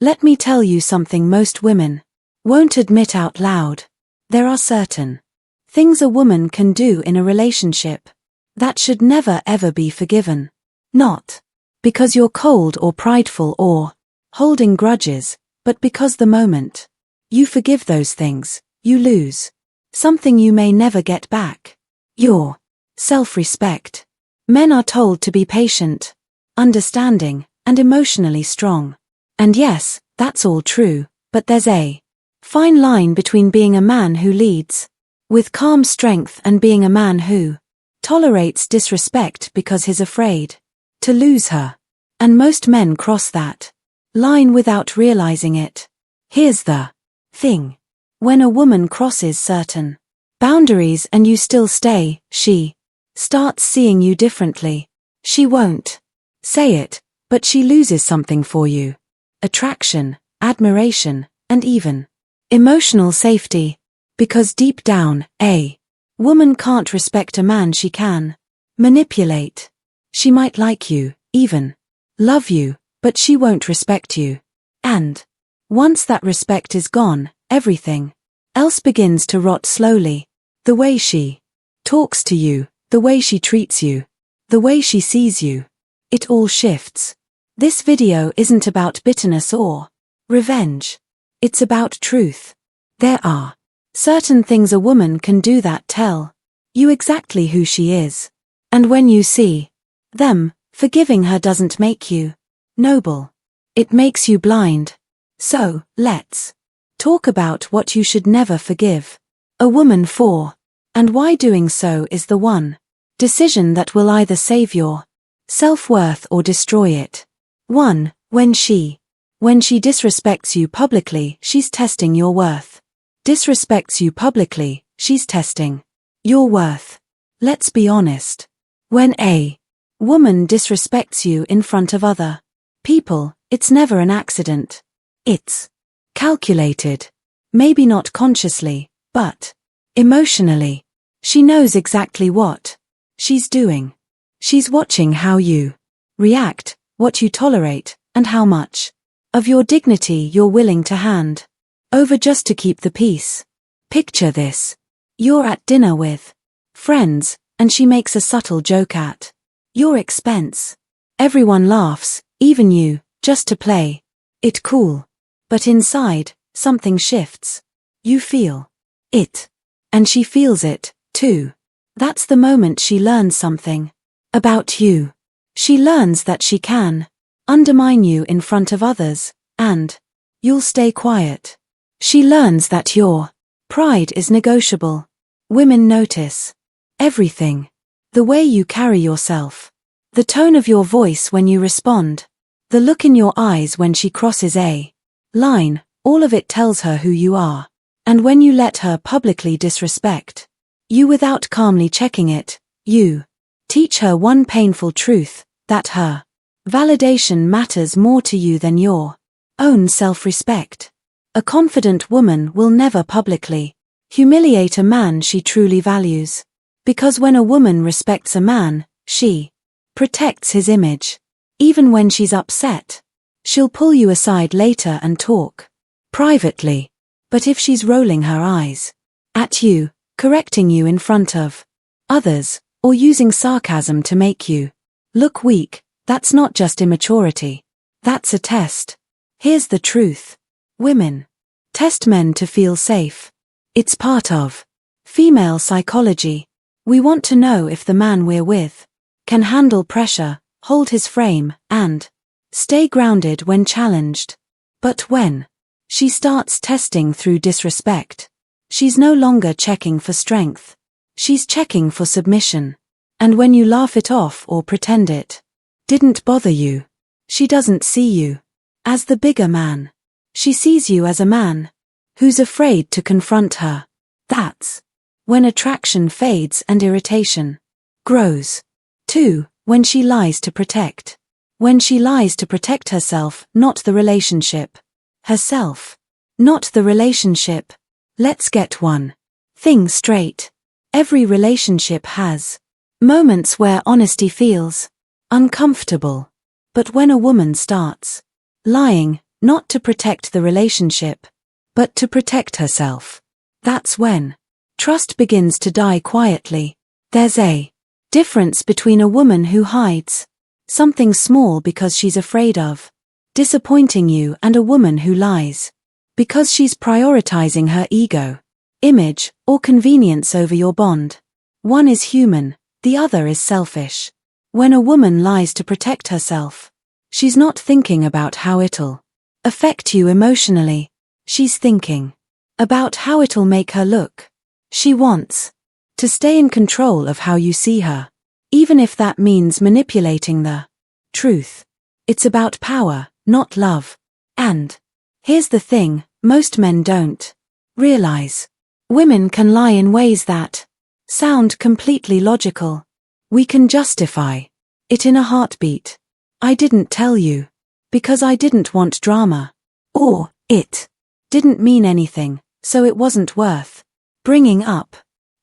Let me tell you something most women won't admit out loud. There are certain things a woman can do in a relationship that should never ever be forgiven. Not because you're cold or prideful or holding grudges, but because the moment you forgive those things, you lose something you may never get back. Your self-respect. Men are told to be patient, understanding, and emotionally strong. And yes, that's all true, but there's a fine line between being a man who leads with calm strength and being a man who tolerates disrespect because he's afraid to lose her. And most men cross that line without realizing it. Here's the thing. When a woman crosses certain boundaries and you still stay, she starts seeing you differently. She won't say it, but she loses something for you. Attraction, admiration, and even emotional safety. Because deep down, a woman can't respect a man she can manipulate. She might like you, even love you, but she won't respect you. And once that respect is gone, everything else begins to rot slowly. The way she talks to you, the way she treats you, the way she sees you. It all shifts. This video isn't about bitterness or revenge. It's about truth. There are certain things a woman can do that tell you exactly who she is. And when you see them, forgiving her doesn't make you noble. It makes you blind. So, let's talk about what you should never forgive a woman for, and why doing so is the one decision that will either save your self-worth or destroy it. 1. When she disrespects you publicly, she's testing your worth. Disrespects you publicly, she's testing your worth. Let's be honest. When a woman disrespects you in front of other people, it's never an accident. It's calculated. Maybe not consciously, but emotionally. She knows exactly what she's doing. She's watching how you react, what you tolerate, and how much of your dignity you're willing to hand over just to keep the peace. Picture this. You're at dinner with friends, and she makes a subtle joke at your expense. Everyone laughs, even you, just to play it cool. But inside, something shifts. You feel it. And she feels it, too. That's the moment she learns something about you. She learns that she can undermine you in front of others, and you'll stay quiet. She learns that your pride is negotiable. Women notice everything. The way you carry yourself. The tone of your voice when you respond. The look in your eyes when she crosses a line. All of it tells her who you are. And when you let her publicly disrespect you without calmly checking it, you teach her one painful truth, that her validation matters more to you than your own self-respect. A confident woman will never publicly humiliate a man she truly values. Because when a woman respects a man, she protects his image. Even when she's upset, she'll pull you aside later and talk privately. But if she's rolling her eyes at you, correcting you in front of others, or using sarcasm to make you look weak, that's not just immaturity. That's a test. Here's the truth. Women test men to feel safe. It's part of female psychology. We want to know if the man we're with can handle pressure, hold his frame, and stay grounded when challenged. But when she starts testing through disrespect, she's no longer checking for strength. She's checking for submission. And when you laugh it off or pretend it didn't bother you, she doesn't see you as the bigger man. She sees you as a man who's afraid to confront her. That's when attraction fades and irritation grows. 2. When she lies to protect. When she lies to protect herself, not the relationship. Herself, not the relationship. Let's get one thing straight. Every relationship has moments where honesty feels uncomfortable. But when a woman starts lying, not to protect the relationship, but to protect herself. That's when trust begins to die quietly. There's a difference between a woman who hides something small because she's afraid of disappointing you and a woman who lies because she's prioritizing her ego, image, or convenience over your bond. One is human, the other is selfish. When a woman lies to protect herself, she's not thinking about how it'll affect you emotionally. She's thinking about how it'll make her look. She wants to stay in control of how you see her, even if that means manipulating the truth. It's about power, not love. And here's the thing, most men don't realize. Women can lie in ways that sound completely logical. We can justify it in a heartbeat. I didn't tell you because I didn't want drama. Or, it didn't mean anything, so it wasn't worth bringing up.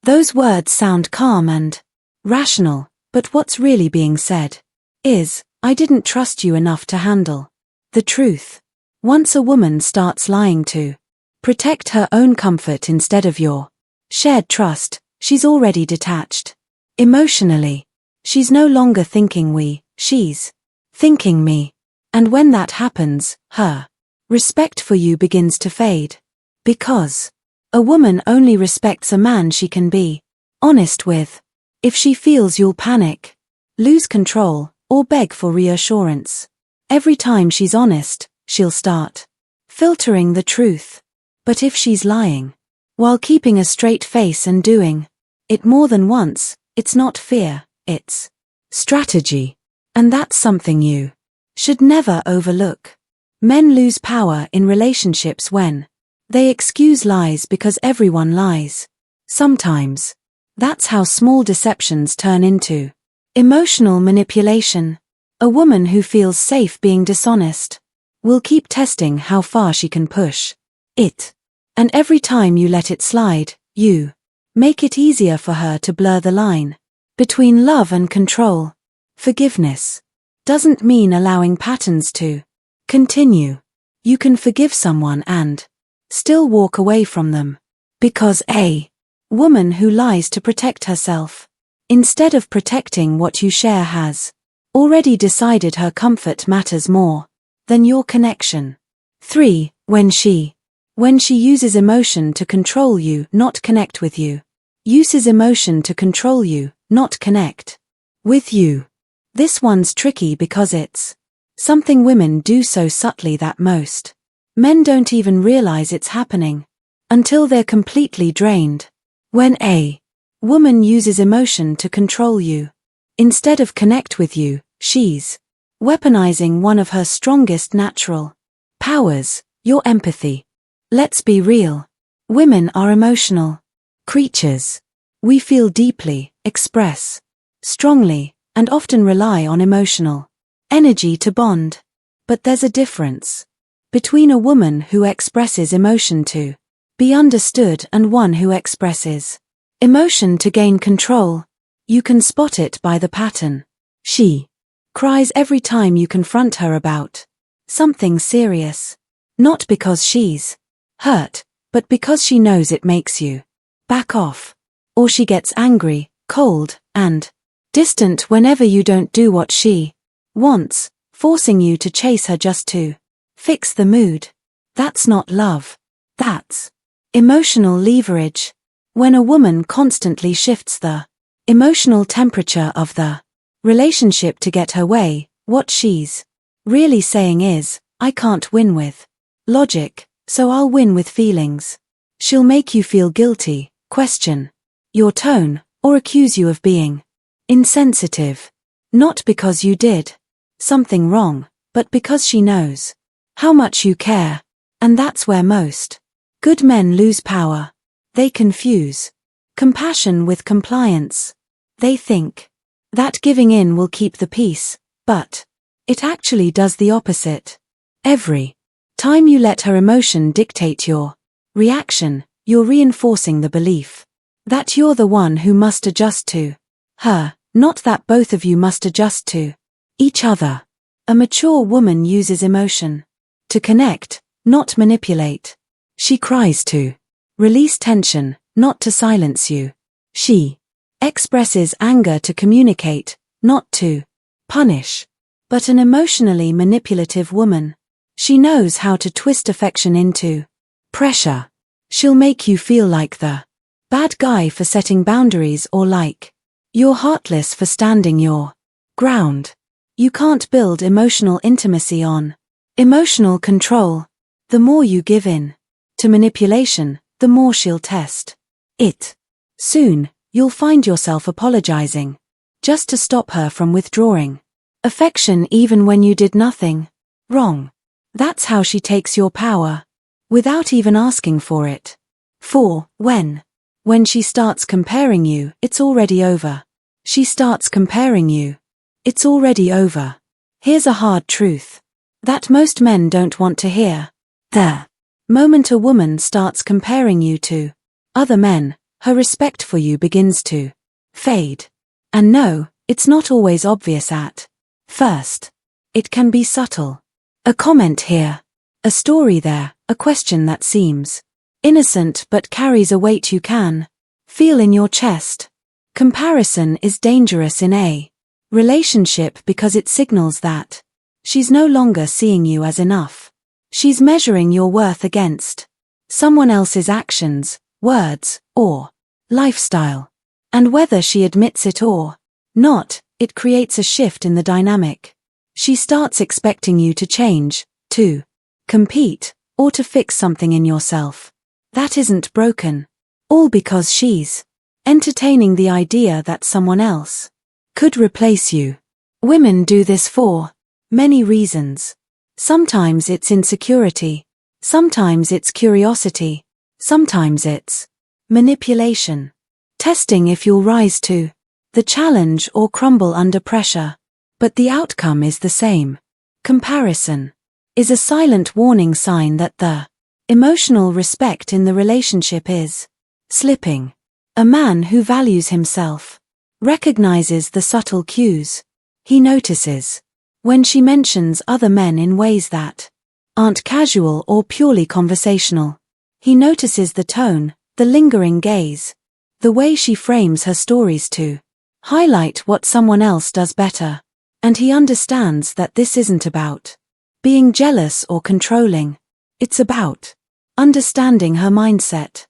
Those words sound calm and rational, but what's really being said is, I didn't trust you enough to handle the truth. Once a woman starts lying to protect her own comfort instead of your shared trust, she's already detached. Emotionally, she's no longer thinking we, she's thinking me. And when that happens, her respect for you begins to fade. Because a woman only respects a man she can be honest with. If she feels you'll panic, lose control, or beg for reassurance, every time she's honest, she'll start filtering the truth. But if she's lying while keeping a straight face and doing it more than once, it's not fear, it's strategy. And that's something you should never overlook. Men lose power in relationships when they excuse lies because everyone lies. Sometimes that's how small deceptions turn into emotional manipulation. A woman who feels safe being dishonest will keep testing how far she can push it. And every time you let it slide, you make it easier for her to blur the line between love and control. Forgiveness doesn't mean allowing patterns to continue. You can forgive someone and still walk away from them. Because a woman who lies to protect herself, instead of protecting what you share, has already decided her comfort matters more than your connection. 3. When she uses emotion to control you, not connect with you. Uses emotion to control you, not connect with you. This one's tricky because it's something women do so subtly that most men don't even realize it's happening until they're completely drained. When a woman uses emotion to control you, instead of connect with you, she's weaponizing one of her strongest natural powers, your empathy. Let's be real. Women are emotional creatures. We feel deeply, express strongly, and often rely on emotional energy to bond. But there's a difference between a woman who expresses emotion to be understood and one who expresses emotion to gain control. You can spot it by the pattern. She cries every time you confront her about something serious. Not because she's hurt, but because she knows it makes you back off. Or she gets angry, cold, and distant whenever you don't do what she wants, forcing you to chase her just to fix the mood. That's not love. That's emotional leverage. When a woman constantly shifts the emotional temperature of the relationship to get her way, what she's really saying is, I can't win with logic, so I'll win with feelings. She'll make you feel guilty, question your tone, or accuse you of being insensitive. Not because you did something wrong, but because she knows how much you care. And that's where most good men lose power. They confuse compassion with compliance. They think that giving in will keep the peace, but it actually does the opposite. Every time you let her emotion dictate your reaction, you're reinforcing the belief that you're the one who must adjust to her, not that both of you must adjust to each other. A mature woman uses emotion to connect, not manipulate. She cries to release tension, not to silence you. She expresses anger to communicate, not to punish. But an emotionally manipulative woman, she knows how to twist affection into pressure. She'll make you feel like the bad guy for setting boundaries or like you're heartless for standing your ground. You can't build emotional intimacy on emotional control. The more you give in to manipulation, the more she'll test it. Soon, you'll find yourself apologizing just to stop her from withdrawing affection even when you did nothing wrong. That's how she takes your power, without even asking for it. 4. When she starts comparing you, it's already over. She starts comparing you. It's already over. Here's a hard truth that most men don't want to hear. The moment a woman starts comparing you to other men, her respect for you begins to fade. And no, it's not always obvious at first. It can be subtle. A comment here, a story there, a question that seems innocent but carries a weight you can feel in your chest. Comparison is dangerous in a relationship because it signals that she's no longer seeing you as enough. She's measuring your worth against someone else's actions, words, or lifestyle. And whether she admits it or not, it creates a shift in the dynamic. She starts expecting you to change, to compete, or to fix something in yourself that isn't broken. All because she's entertaining the idea that someone else could replace you. Women do this for many reasons. Sometimes it's insecurity. Sometimes it's curiosity. Sometimes it's manipulation. Testing if you'll rise to the challenge or crumble under pressure. But the outcome is the same. Comparison is a silent warning sign that the emotional respect in the relationship is slipping. A man who values himself recognizes the subtle cues. He notices when she mentions other men in ways that aren't casual or purely conversational. He notices the tone, the lingering gaze, the way she frames her stories to highlight what someone else does better. And he understands that this isn't about being jealous or controlling. It's about understanding her mindset.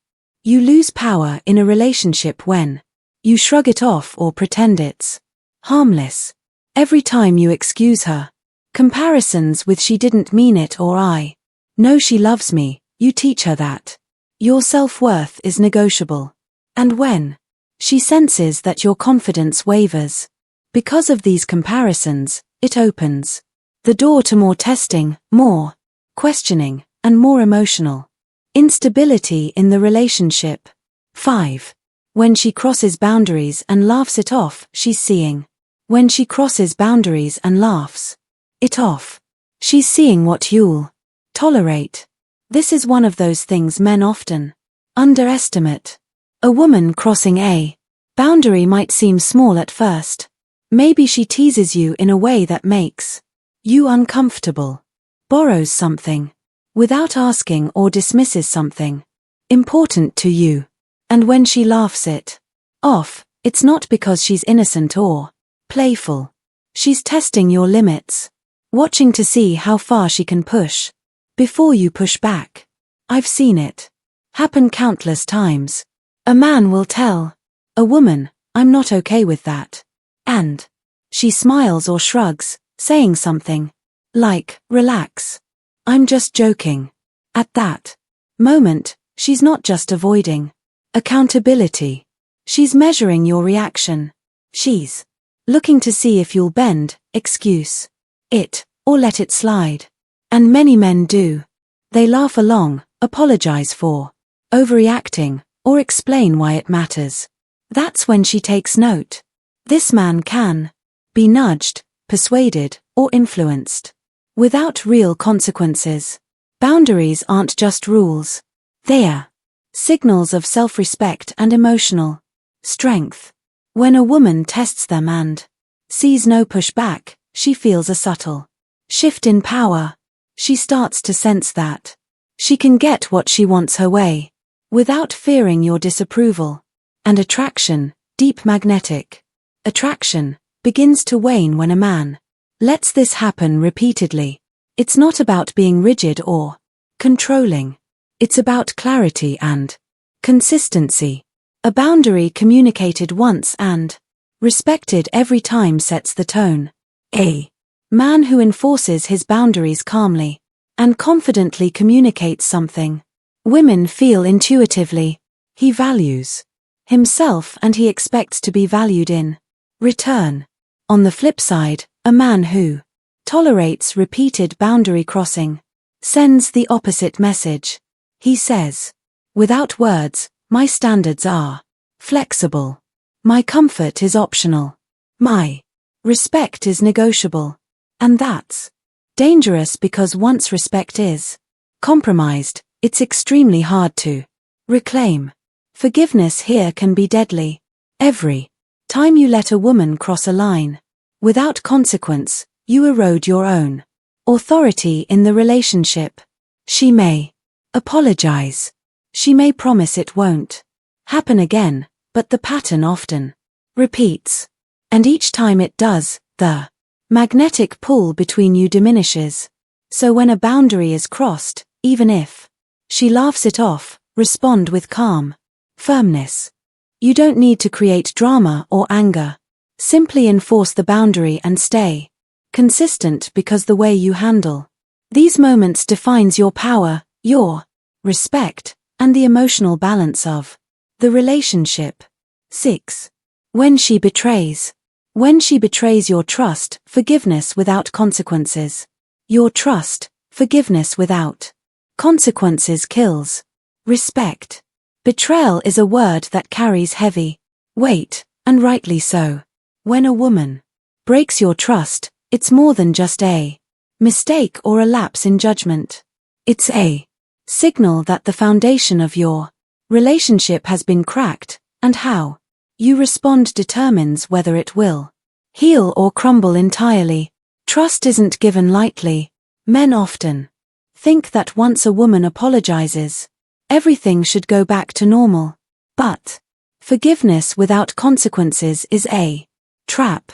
You lose power in a relationship when you shrug it off or pretend it's harmless. Every time you excuse her comparisons with "she didn't mean it" or "I know she loves me," you teach her that your self-worth is negotiable. And when she senses that your confidence wavers because of these comparisons, it opens the door to more testing, more questioning, and more emotional instability in the relationship. 5. When she crosses boundaries and laughs it off, she's seeing. When she crosses boundaries and laughs it off, she's seeing what you'll tolerate. This is one of those things men often underestimate. A woman crossing a boundary might seem small at first. Maybe she teases you in a way that makes you uncomfortable, borrows something without asking, or dismisses something important to you. And when she laughs it off, it's not because she's innocent or playful. She's testing your limits, watching to see how far she can push before you push back. I've seen it happen countless times. A man will tell a woman, "I'm not okay with that." And she smiles or shrugs, saying something like, "Relax. I'm just joking." At that moment, she's not just avoiding accountability. She's measuring your reaction. She's looking to see if you'll bend, excuse it, or let it slide. And many men do. They laugh along, apologize for overreacting, or explain why it matters. That's when she takes note. This man can be nudged, persuaded, or influenced without real consequences. Boundaries aren't just rules. They're signals of self-respect and emotional strength. When a woman tests them and sees no pushback, she feels a subtle shift in power. she starts to sense that she can get what she wants her way, without fearing your disapproval. And attraction, deep magnetic attraction, begins to wane when a man lets this happen repeatedly. It's not about being rigid or controlling. It's about clarity and consistency. A boundary communicated once and respected every time sets the tone. A man who enforces his boundaries calmly and confidently communicates something women feel intuitively. He values himself and he expects to be valued in return. On the flip side, a man who tolerates repeated boundary crossing sends the opposite message. He says, without words, my standards are flexible. My comfort is optional. My respect is negotiable. And that's dangerous because once respect is compromised, it's extremely hard to reclaim. Forgiveness here can be deadly. Every time you let a woman cross a line without consequence, you erode your own authority in the relationship. She may apologize. She may promise it won't happen again, but the pattern often repeats. And each time it does, the magnetic pull between you diminishes. So when a boundary is crossed, even if she laughs it off, respond with calm firmness. You don't need to create drama or anger. Simply enforce the boundary and stay consistent, because the way you handle these moments defines your power, your respect, and the emotional balance of the relationship. 6. When she betrays. When she betrays your trust, forgiveness without consequences. Your trust, forgiveness without consequences kills respect. Betrayal is a word that carries heavy weight, and rightly so. When a woman breaks your trust, it's more than just a mistake or a lapse in judgment. It's a signal that the foundation of your relationship has been cracked, and how you respond determines whether it will heal or crumble entirely. Trust isn't given lightly. Men often think that once a woman apologizes, everything should go back to normal. But forgiveness without consequences is a trap.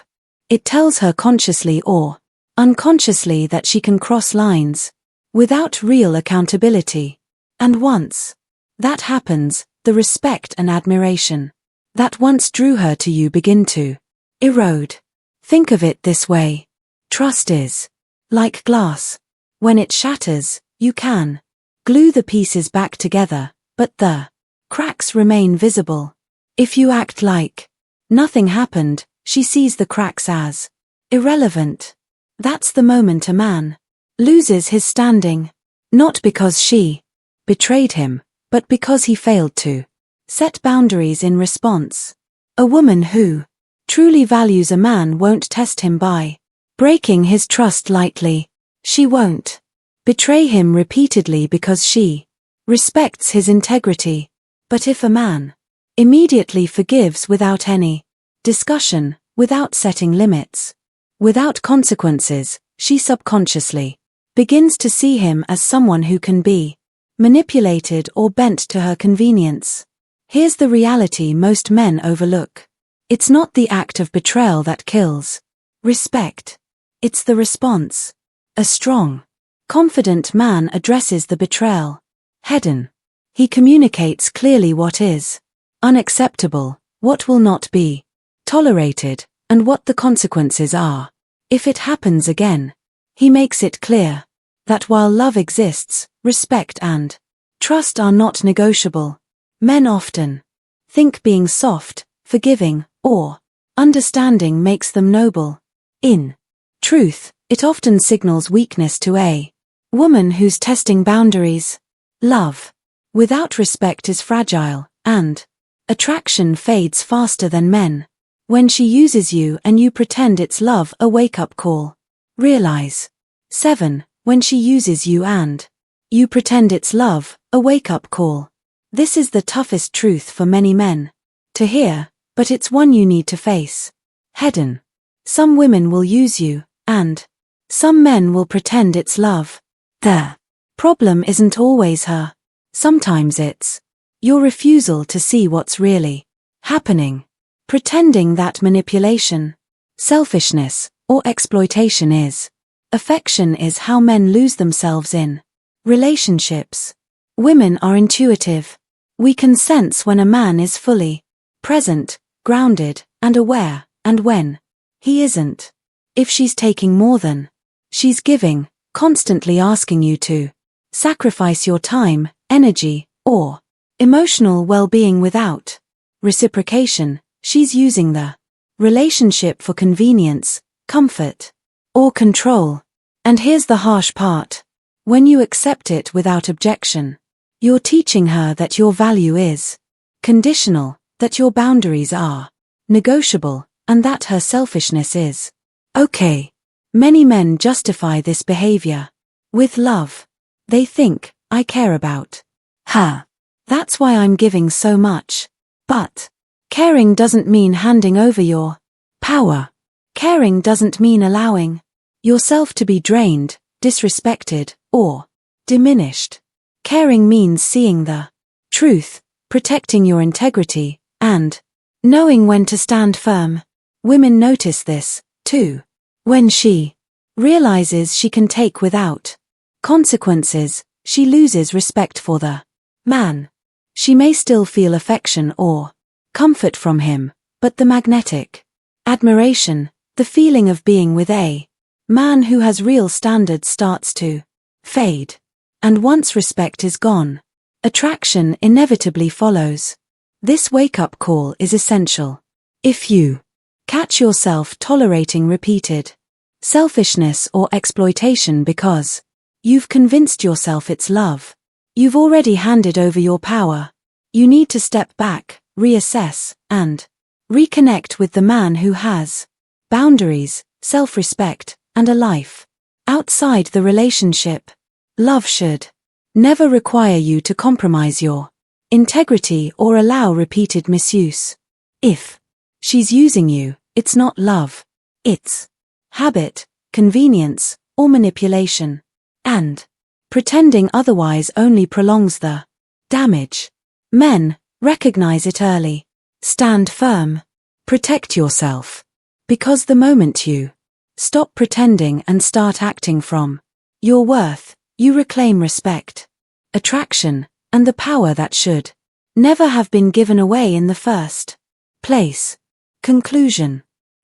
It tells her consciously or unconsciously that she can cross lines without real accountability. And once that happens, the respect and admiration that once drew her to you begin to erode. Think of it this way. Trust is like glass. When it shatters, you can glue the pieces back together, but the cracks remain visible. If you act like nothing happened, she sees the cracks as irrelevant. That's the moment a man loses his standing. Not because she betrayed him, but because he failed to set boundaries in response. A woman who truly values a man won't test him by breaking his trust lightly. She won't betray him repeatedly because she respects his integrity. But if a man immediately forgives without any discussion, without setting limits, without consequences, she subconsciously begins to see him as someone who can be manipulated or bent to her convenience. Here's the reality most men overlook. It's not the act of betrayal that kills respect. It's the response. A strong, confident man addresses the betrayal head-on. He communicates clearly what is unacceptable, what will not be tolerated, and what the consequences are. If it happens again, he makes it clear that while love exists, respect and trust are not negotiable. Men often think being soft, forgiving, or understanding makes them noble. In truth, it often signals weakness to a woman who's testing boundaries. Love without respect is fragile, and attraction fades faster than men. When she uses you and you pretend it's love, a wake-up call. Realize. 7. When she uses you and you pretend it's love, a wake-up call. This is the toughest truth for many men to hear, but it's one you need to face head-on. Some women will use you, and some men will pretend it's love. The problem isn't always her. Sometimes it's your refusal to see what's really happening. Pretending that manipulation, selfishness, or exploitation is. Affection is how men lose themselves in relationships. Women are intuitive. We can sense when a man is fully present, grounded, and aware, and when he isn't. If she's taking more than she's giving, constantly asking you to sacrifice your time, energy, or emotional well-being without reciprocation, she's using the relationship for convenience, comfort, or control. And here's the harsh part. When you accept it without objection, you're teaching her that your value is conditional, that your boundaries are negotiable, and that her selfishness is okay. Many men justify this behavior with love. They think, I care about her. That's why I'm giving so much. But caring doesn't mean handing over your power. Caring doesn't mean allowing yourself to be drained, disrespected, or diminished. Caring means seeing the truth, protecting your integrity, and knowing when to stand firm. Women notice this, too. When she realizes she can take without consequences, she loses respect for the man. She may still feel affection or comfort from him, but the magnetic admiration, the feeling of being with a man who has real standards starts to fade. And once respect is gone, attraction inevitably follows. This wake-up call is essential. If you catch yourself tolerating repeated selfishness or exploitation because you've convinced yourself it's love, you've already handed over your power. You need to step back, reassess, and reconnect with the man who has boundaries, self-respect, and a life outside the relationship. Love should never require you to compromise your integrity or allow repeated misuse. If she's using you, it's not love. It's habit, convenience, or manipulation. And pretending otherwise only prolongs the damage. Men, recognize it early. Stand firm. Protect yourself. Because the moment you stop pretending and start acting from your worth, you reclaim respect, attraction, and the power that should never have been given away in the first place. Conclusion.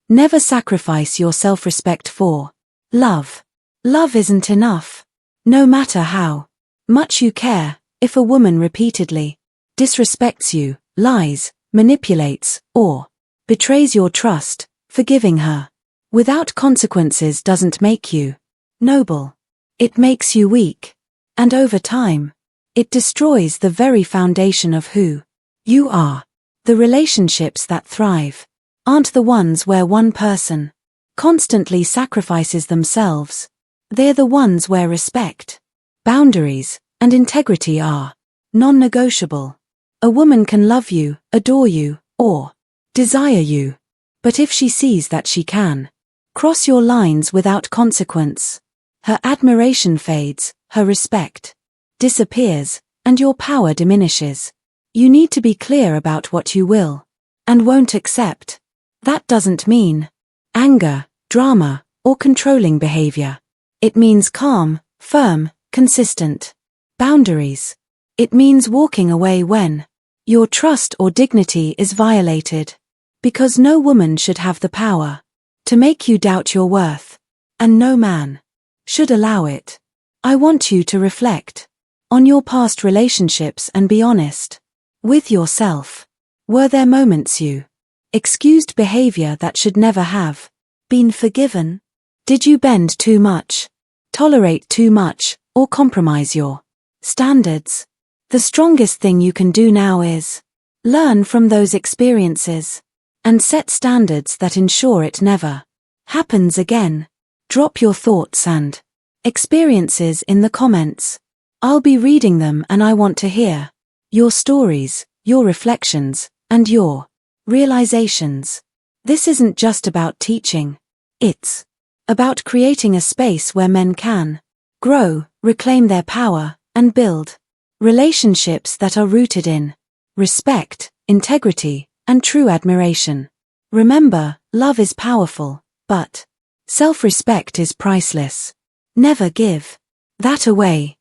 Never sacrifice your self-respect for love. Love isn't enough. No matter how much you care, if a woman repeatedly disrespects you, lies, manipulates, or betrays your trust, forgiving her without consequences doesn't make you noble. It makes you weak. And over time, it destroys the very foundation of who you are. The relationships that thrive aren't the ones where one person constantly sacrifices themselves. They're the ones where respect, boundaries, and integrity are non-negotiable. A woman can love you, adore you, or desire you. But if she sees that she can cross your lines without consequence, her admiration fades, her respect disappears, and your power diminishes. You need to be clear about what you will and won't accept. That doesn't mean anger, drama, or controlling behavior. It means calm, firm, consistent boundaries. It means walking away when your trust or dignity is violated. Because no woman should have the power to make you doubt your worth, and no man should allow it. I want you to reflect on your past relationships and be honest with yourself. Were there moments you excused behavior that should never have been forgiven? Did you bend too much, tolerate too much, or compromise your standards? The strongest thing you can do now is learn from those experiences and set standards that ensure it never happens again. Drop your thoughts and experiences in the comments. I'll be reading them and I want to hear your stories, your reflections, and your realizations. This isn't just about teaching. It's about creating a space where men can grow, reclaim their power, and build relationships that are rooted in respect, integrity, and true admiration. Remember, love is powerful, but self-respect is priceless. Never give that away.